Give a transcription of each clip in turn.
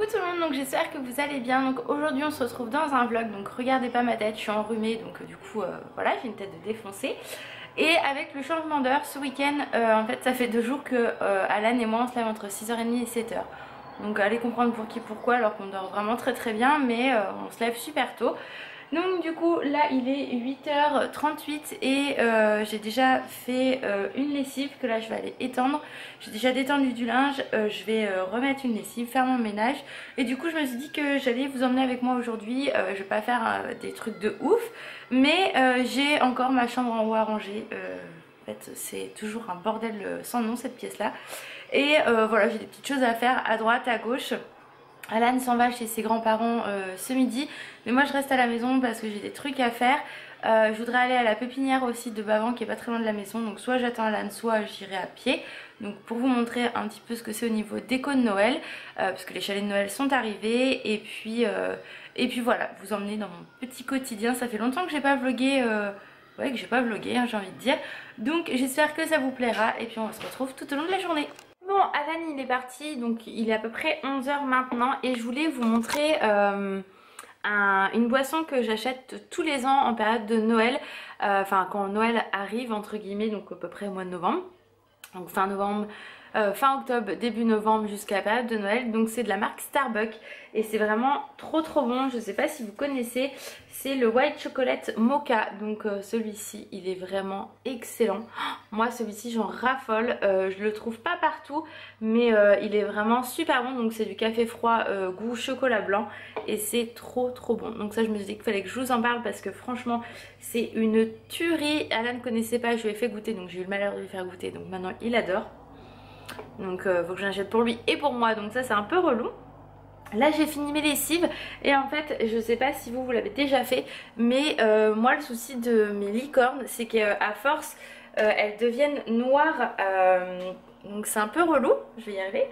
Coucou tout le monde, donc j'espère que vous allez bien. Donc aujourd'hui on se retrouve dans un vlog, donc regardez pas ma tête, je suis enrhumée, donc du coup voilà, j'ai une tête de défoncée. Et avec le changement d'heure ce week-end, en fait ça fait 2 jours que Alan et moi on se lève entre 6h30 et 7h. Donc allez comprendre pour qui pourquoi, alors qu'on dort vraiment très bien, mais on se lève super tôt. Donc du coup là il est 8h38 et j'ai déjà fait une lessive que là je vais aller étendre. J'ai déjà détendu du linge, je vais remettre une lessive, faire mon ménage. Et du coup je me suis dit que j'allais vous emmener avec moi aujourd'hui. Je vais pas faire des trucs de ouf, mais j'ai encore ma chambre en haut à ranger. En fait c'est toujours un bordel sans nom cette pièce là. Et voilà, j'ai des petites choses à faire à droite, à gauche. Alan s'en va chez ses grands-parents ce midi, mais moi je reste à la maison parce que j'ai des trucs à faire. Je voudrais aller à la pépinière aussi de Bavan qui est pas très loin de la maison, donc soit j'attends Alan, soit j'irai à pied. Donc pour vous montrer un petit peu ce que c'est au niveau déco de Noël, parce que les chalets de Noël sont arrivés, et puis voilà, vous emmener dans mon petit quotidien. Ça fait longtemps que j'ai pas vlogué, ouais, que j'ai pas vlogué, hein, j'ai envie de dire. Donc j'espère que ça vous plaira, et puis on se retrouve tout au long de la journée. Bon, Alan il est parti, donc il est à peu près 11h maintenant, et je voulais vous montrer une boisson que j'achète tous les ans en période de Noël, enfin quand Noël arrive entre guillemets, donc à peu près au mois de novembre, donc fin novembre, fin octobre, début novembre jusqu'à la période de Noël. Donc c'est de la marque Starbucks et c'est vraiment trop bon. Je sais pas si vous connaissez, c'est le White Chocolate Mocha. Donc celui-ci il est vraiment excellent. Moi celui-ci j'en raffole, je le trouve pas partout, mais il est vraiment super bon. Donc c'est du café froid goût chocolat blanc et c'est trop bon. Donc ça je me suis dit qu'il fallait que je vous en parle parce que franchement c'est une tuerie. Alan ne connaissait pas, je lui ai fait goûter, donc j'ai eu le malheur de lui faire goûter, donc maintenant il adore. Donc faut que j'en achète pour lui et pour moi, donc ça c'est un peu relou. Là j'ai fini mes lessives et en fait je sais pas si vous l'avez déjà fait, mais moi le souci de mes licornes c'est qu'à force elles deviennent noires, donc c'est un peu relou, je vais y arriver,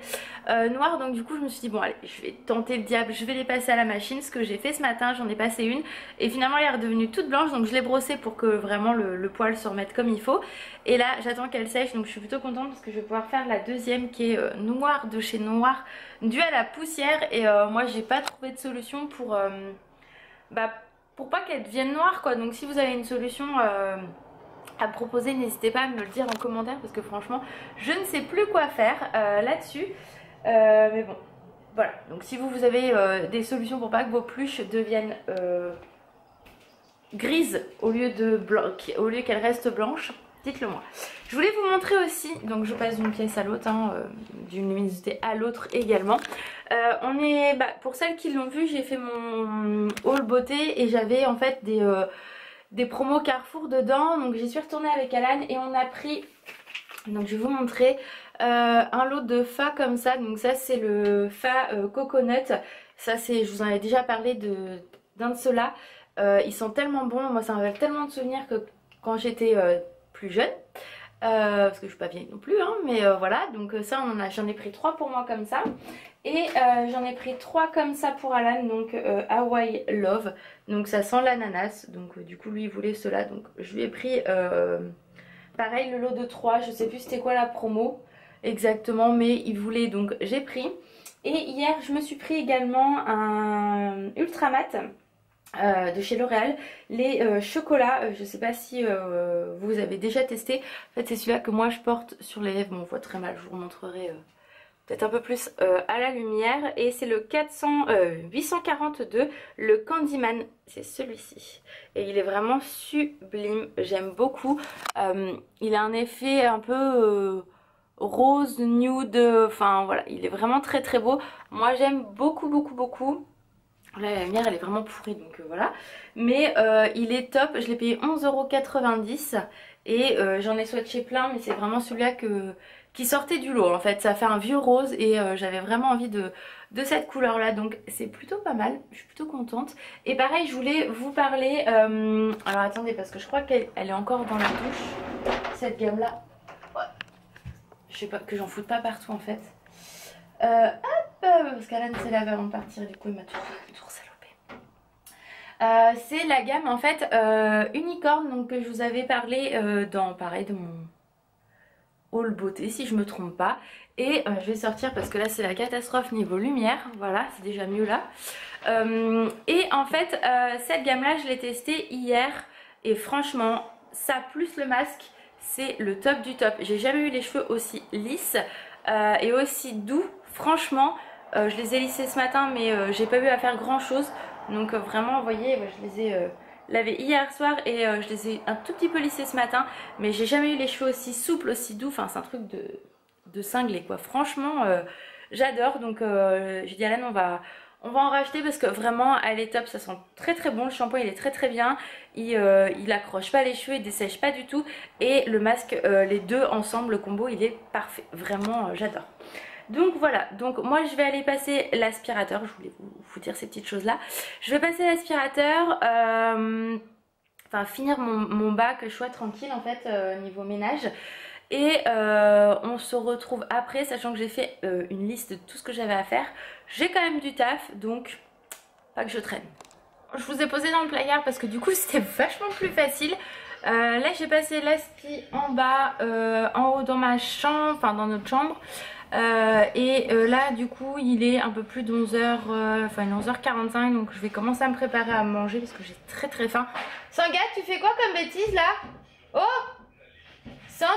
noires. Donc du coup je me suis dit bon allez, je vais tenter le diable, je vais les passer à la machine. Ce que j'ai fait ce matin, j'en ai passé une et finalement elle est redevenue toute blanche, donc je l'ai brossée pour que vraiment le poil se remette comme il faut. Et là j'attends qu'elle sèche, donc je suis plutôt contente parce que je vais pouvoir faire la deuxième qui est noire de chez Noir, due à la poussière. Et moi j'ai pas trouvé de solution pour pas qu'elle devienne noire quoi. Donc si vous avez une solution à me proposer, n'hésitez pas à me le dire en commentaire parce que franchement je ne sais plus quoi faire là-dessus, mais bon voilà. Donc si vous avez des solutions pour pas que vos pluches deviennent grises au lieu qu'elles restent blanches, dites-le moi. Je voulais vous montrer aussi, donc je passe d'une pièce à l'autre, hein, d'une luminosité à l'autre également. Pour celles qui l'ont vu, j'ai fait mon haul beauté et j'avais en fait des promos Carrefour dedans, donc j'y suis retournée avec Alan et on a pris, donc je vais vous montrer un lot de fa comme ça. Donc ça c'est le fa coconut, ça c'est, je vous en avais déjà parlé d'un de ceux-là. Ils sont tellement bons, moi ça me rappelle tellement de souvenirs que quand j'étais plus jeune, parce que je suis pas vieille non plus, hein, mais voilà. Donc ça j'en ai pris 3 pour moi comme ça. Et j'en ai pris 3 comme ça pour Alan, donc Hawaii Love, donc ça sent l'ananas. Donc du coup lui il voulait cela, donc je lui ai pris pareil le lot de 3. Je sais plus c'était quoi la promo exactement, mais il voulait, donc j'ai pris. Et hier je me suis pris également un ultra mat de chez L'Oréal, les chocolats. Je sais pas si vous avez déjà testé. En fait c'est celui-là que moi je porte sur les lèvres, bon on voit très mal, je vous remontrerai peut-être un peu plus à la lumière. Et c'est le 842, le Candyman, c'est celui-ci. Et il est vraiment sublime, j'aime beaucoup. Il a un effet un peu rose, nude, enfin voilà, il est vraiment très beau. Moi j'aime beaucoup. Là la lumière elle est vraiment pourrie, donc voilà. Mais il est top, je l'ai payé 11,90 € et j'en ai swatché plein, mais c'est vraiment celui-là qui sortait du lot en fait. Ça fait un vieux rose et j'avais vraiment envie de cette couleur là, donc c'est plutôt pas mal, je suis plutôt contente. Et pareil je voulais vous parler, alors attendez parce que je crois qu'elle est encore dans la douche, cette gamme là. Ouais. Je sais pas, que j'en foute pas partout en fait. Parce qu'Alan s'est lavé avant de partir, du coup il m'a tout salopé. C'est la gamme en fait Unicorn, donc que je vous avais parlé dans mon haul beauté si je me trompe pas. Et je vais sortir parce que là c'est la catastrophe niveau lumière. Voilà, c'est déjà mieux là. Et en fait cette gamme là je l'ai testée hier. Et franchement ça plus le masque c'est le top du top. J'ai jamais eu les cheveux aussi lisses et aussi doux. Franchement je les ai lissés ce matin mais j'ai pas eu à faire grand chose. Donc vraiment vous voyez je les ai lavés hier soir et je les ai un tout petit peu lissés ce matin. Mais j'ai jamais eu les cheveux aussi souples, aussi doux. Enfin c'est un truc de cinglé quoi. Franchement j'adore. Donc j'ai dit à Alan on va en racheter parce que vraiment elle est top, ça sent très très bon. Le shampoing il est très très bien, il accroche pas les cheveux, il dessèche pas du tout. Et le masque, les deux ensemble, le combo il est parfait, vraiment j'adore. Donc voilà, donc moi je vais aller passer l'aspirateur, je voulais vous dire ces petites choses là. Je vais passer l'aspirateur, enfin finir mon bas, que je sois tranquille en fait niveau ménage. Et on se retrouve après, sachant que j'ai fait une liste de tout ce que j'avais à faire. J'ai quand même du taf, donc pas que je traîne. Je vous ai posé dans le placard parce que du coup c'était vachement plus facile. Là j'ai passé l'aspi en bas, en haut dans ma chambre, enfin dans notre chambre. Là du coup il est un peu plus de 11h, enfin 11h45, donc je vais commencer à me préparer à manger parce que j'ai très très faim. Sanga, tu fais quoi comme bêtise là? Oh Sanga!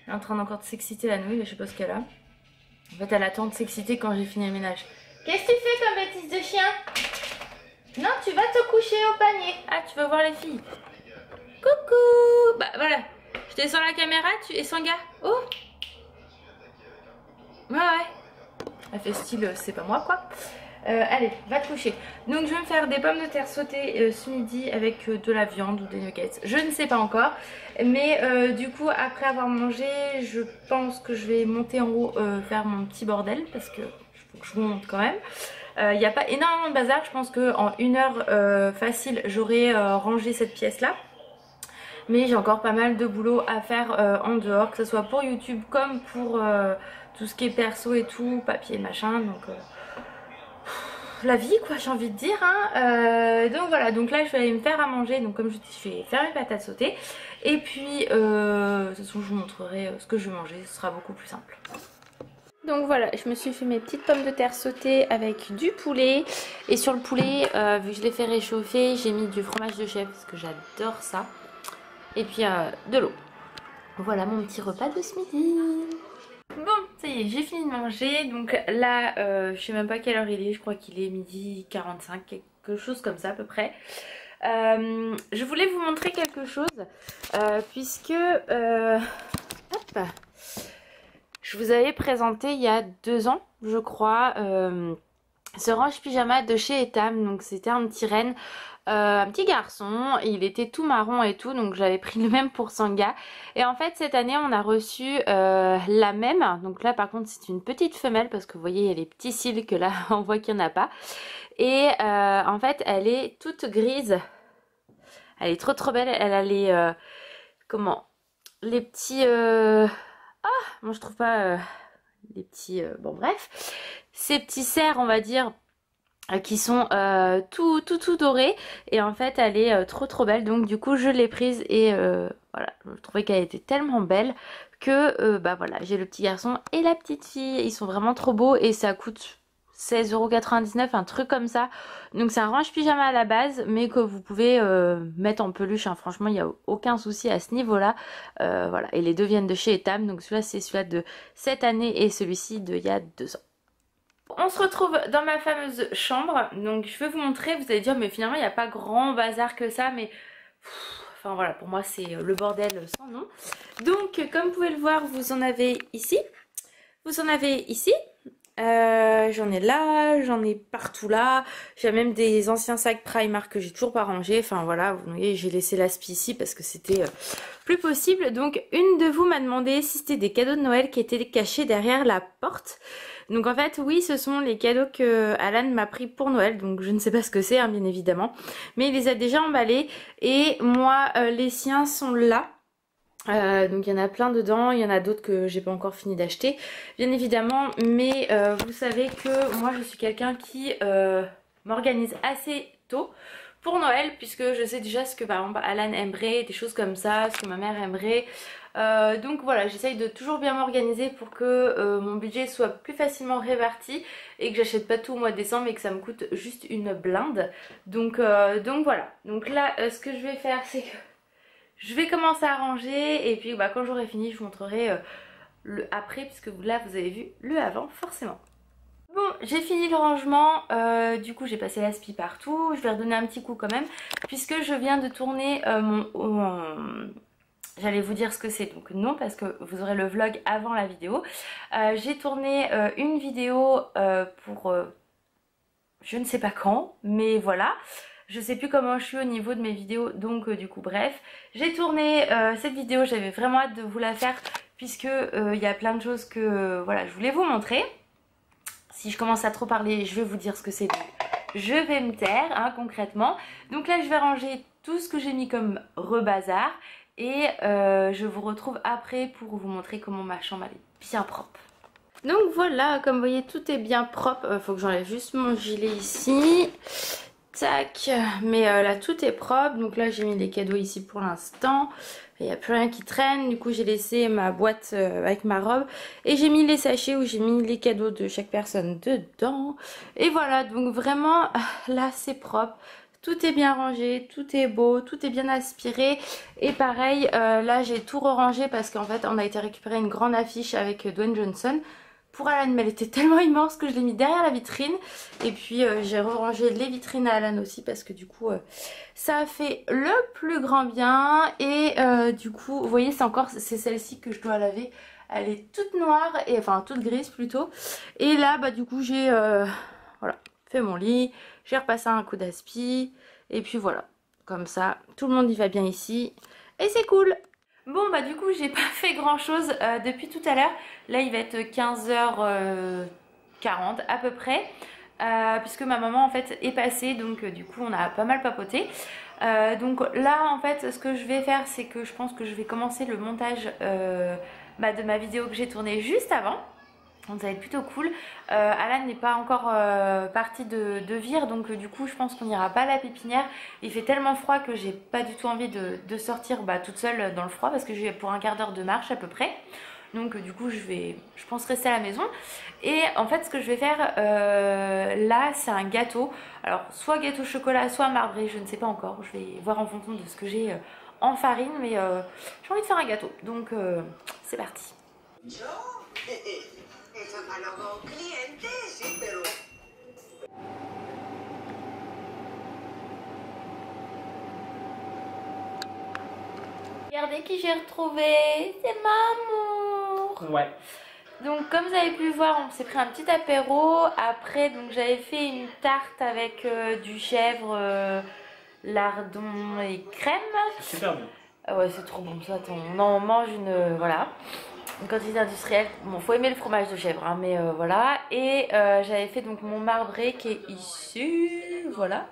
Elle est en train encore de s'exciter la nouille, mais je sais pas ce qu'elle a. En fait elle attend de s'exciter quand j'ai fini le ménage. Qu'est-ce que tu fais comme bêtise de chien? Non, tu vas te coucher au panier. Ah, tu vas voir les filles. Coucou. Bah voilà, je descends la caméra, tu es Sanga. Oh. Ouais. Elle fait style, c'est pas moi quoi. Allez, va te coucher. Donc je vais me faire des pommes de terre sautées ce midi avec de la viande ou des nuggets. Je ne sais pas encore. Mais du coup après avoir mangé, je pense que je vais monter en haut faire mon petit bordel. Parce que faut que je monte quand même. Il n'y a pas énormément de bazar. Je pense qu'en 1 heure facile j'aurai rangé cette pièce là. Mais j'ai encore pas mal de boulot à faire en dehors. Que ce soit pour YouTube comme pour tout ce qui est perso et tout. Papier machin. Donc... la vie quoi, j'ai envie de dire hein. Donc voilà, donc là je vais aller me faire à manger. Donc comme je dis, je vais faire mes patates sautées. Et puis de toute façon je vous montrerai ce que je vais manger, ce sera beaucoup plus simple. Donc voilà, je me suis fait mes petites pommes de terre sautées avec du poulet. Et sur le poulet, vu que je l'ai fait réchauffer, j'ai mis du fromage de chèvre parce que j'adore ça. Et puis de l'eau. Voilà mon petit repas de ce midi. Bon, ça y est, j'ai fini de manger. Donc là, je sais même pas quelle heure il est. Je crois qu'il est 12h45, quelque chose comme ça à peu près. Je voulais vous montrer quelque chose. Puisque... hop, je vous avais présenté il y a 2 ans, je crois, ce range pyjama de chez Etam. Donc c'était un petit renne. Un petit garçon, il était tout marron et tout, donc j'avais pris le même pour Sanga. Et en fait cette année on a reçu la même, donc là par contre c'est une petite femelle parce que vous voyez il y a les petits cils que là on voit qu'il n'y en a pas. Et en fait elle est toute grise, elle est trop belle, elle a les comment, les petits moi je trouve pas les petits bon bref, ces petits cerfs on va dire qui sont tout dorés. Et en fait elle est trop belle, donc du coup je l'ai prise. Et voilà, je trouvais qu'elle était tellement belle que bah voilà, j'ai le petit garçon et la petite fille, ils sont vraiment trop beaux. Et ça coûte 16,99 €, un truc comme ça. Donc c'est un range pyjama à la base, mais que vous pouvez mettre en peluche hein. Franchement il n'y a aucun souci à ce niveau là. Voilà, et les deux viennent de chez Etam. Donc celui-là c'est celui-là de cette année et celui-ci de il y a 2 ans. On se retrouve dans ma fameuse chambre. Donc je vais vous montrer, vous allez dire mais finalement il n'y a pas grand bazar que ça. Mais enfin voilà, pour moi c'est le bordel sans nom. Donc comme vous pouvez le voir, vous en avez ici. Vous en avez ici. J'en ai là, j'en ai partout là. J'ai même des anciens sacs Primark que j'ai toujours pas rangés. Enfin voilà, vous voyez, j'ai laissé l'aspi ici parce que c'était plus possible. Donc une de vous m'a demandé si c'était des cadeaux de Noël qui étaient cachés derrière la porte. Donc en fait oui, ce sont les cadeaux que Alan m'a pris pour Noël. Donc je ne sais pas ce que c'est hein, bien évidemment. Mais il les a déjà emballés. Et moi les siens sont là. Donc il y en a plein dedans, il y en a d'autres que j'ai pas encore fini d'acheter bien évidemment. Mais vous savez que moi je suis quelqu'un qui m'organise assez tôt pour Noël, puisque je sais déjà ce que par exemple Alan aimerait, des choses comme ça, ce que ma mère aimerait. Donc voilà, j'essaye de toujours bien m'organiser pour que mon budget soit plus facilement réparti et que j'achète pas tout au mois de décembre et que ça me coûte juste une blinde. Donc voilà, donc là ce que je vais faire c'est que je vais commencer à ranger et puis bah, quand j'aurai fini je vous montrerai le après, puisque là vous avez vu le avant forcément. Bon, j'ai fini le rangement, du coup j'ai passé l'aspi partout, je vais redonner un petit coup quand même puisque je viens de tourner J'allais vous dire ce que c'est, donc non, parce que vous aurez le vlog avant la vidéo. J'ai tourné une vidéo pour je ne sais pas quand, mais voilà. Je sais plus comment je suis au niveau de mes vidéos, donc du coup bref. J'ai tourné cette vidéo, j'avais vraiment hâte de vous la faire puisque il y a plein de choses que voilà, je voulais vous montrer. Si je commence à trop parler, je vais vous dire ce que c'est. Je vais me taire, hein, concrètement. Donc là, je vais ranger tout ce que j'ai mis comme rebazar. Et je vous retrouve après pour vous montrer comment ma chambre elle est bien propre. Donc voilà, comme vous voyez, tout est bien propre. Faut que j'enlève juste mon gilet ici. Tac. Mais là, tout est propre. Donc là, j'ai mis les cadeaux ici pour l'instant. Il n'y a plus rien qui traîne. Du coup, j'ai laissé ma boîte avec ma robe. Et j'ai mis les sachets où j'ai mis les cadeaux de chaque personne dedans. Et voilà, donc vraiment, là, c'est propre. Tout est bien rangé, tout est beau, tout est bien aspiré. Et pareil, là j'ai tout rangé parce qu'en fait on a été récupérer une grande affiche avec Dwayne Johnson pour Alan, mais elle était tellement immense que je l'ai mis derrière la vitrine. Et puis j'ai rangé les vitrines à Alan aussi parce que du coup ça a fait le plus grand bien. Et du coup, vous voyez, c'est celle-ci que je dois laver. Elle est toute noire, et enfin toute grise plutôt. Et là bah du coup j'ai voilà, fait mon lit. J'ai repassé un coup d'aspi et puis voilà, comme ça tout le monde y va bien ici et c'est cool. Bon bah du coup j'ai pas fait grand chose depuis tout à l'heure. Là il va être 15h40 à peu près, puisque ma maman en fait est passée, donc du coup on a pas mal papoté. Donc là en fait ce que je vais faire, c'est que je pense que je vais commencer le montage de ma vidéo que j'ai tournée juste avant. Donc ça va être plutôt cool. Alan n'est pas encore parti de Vire, donc du coup je pense qu'on n'ira pas à la pépinière. Il fait tellement froid que j'ai pas du tout envie de sortir toute seule dans le froid, parce que je vais pour un quart d'heure de marche à peu près. Donc du coup je pense rester à la maison. Et en fait ce que je vais faire là, c'est un gâteau. Alors soit gâteau au chocolat, soit marbré, je ne sais pas encore. Je vais voir en fonction de ce que j'ai en farine, mais j'ai envie de faire un gâteau. Donc c'est parti. Regardez qui j'ai retrouvé, c'est Mamour. Ouais. Donc comme vous avez pu voir, on s'est pris un petit apéro. Après donc j'avais fait une tarte avec du chèvre, lardon et crème. C'est super bon. Ah ouais, c'est trop bon ça. Attends, on en mange une voilà. Une quantité industrielle. Bon, faut aimer le fromage de chèvre, hein, mais voilà. Et j'avais fait donc mon marbré qui est ici, voilà.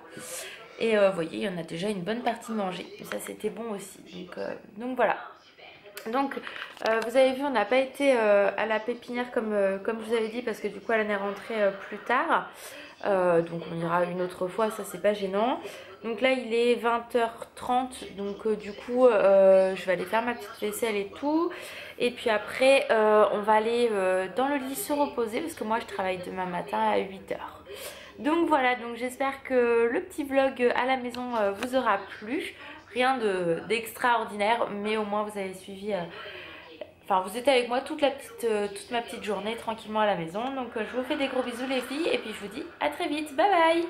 Et vous voyez, il y en a déjà une bonne partie mangée. Ça, c'était bon aussi. Donc voilà. Donc vous avez vu, on n'a pas été à la pépinière comme je vous avais dit, parce que du coup elle est rentrée plus tard. Donc on ira une autre fois, ça c'est pas gênant. Donc là il est 20h30, donc du coup je vais aller faire ma petite vaisselle et tout. Et puis après on va aller dans le lit se reposer, parce que moi je travaille demain matin à 8h. Donc voilà, donc j'espère que le petit vlog à la maison vous aura plu. Rien d'extraordinaire, mais au moins vous avez suivi, enfin vous étiez avec moi toute ma petite journée tranquillement à la maison. Donc je vous fais des gros bisous les filles, et puis je vous dis à très vite, bye bye.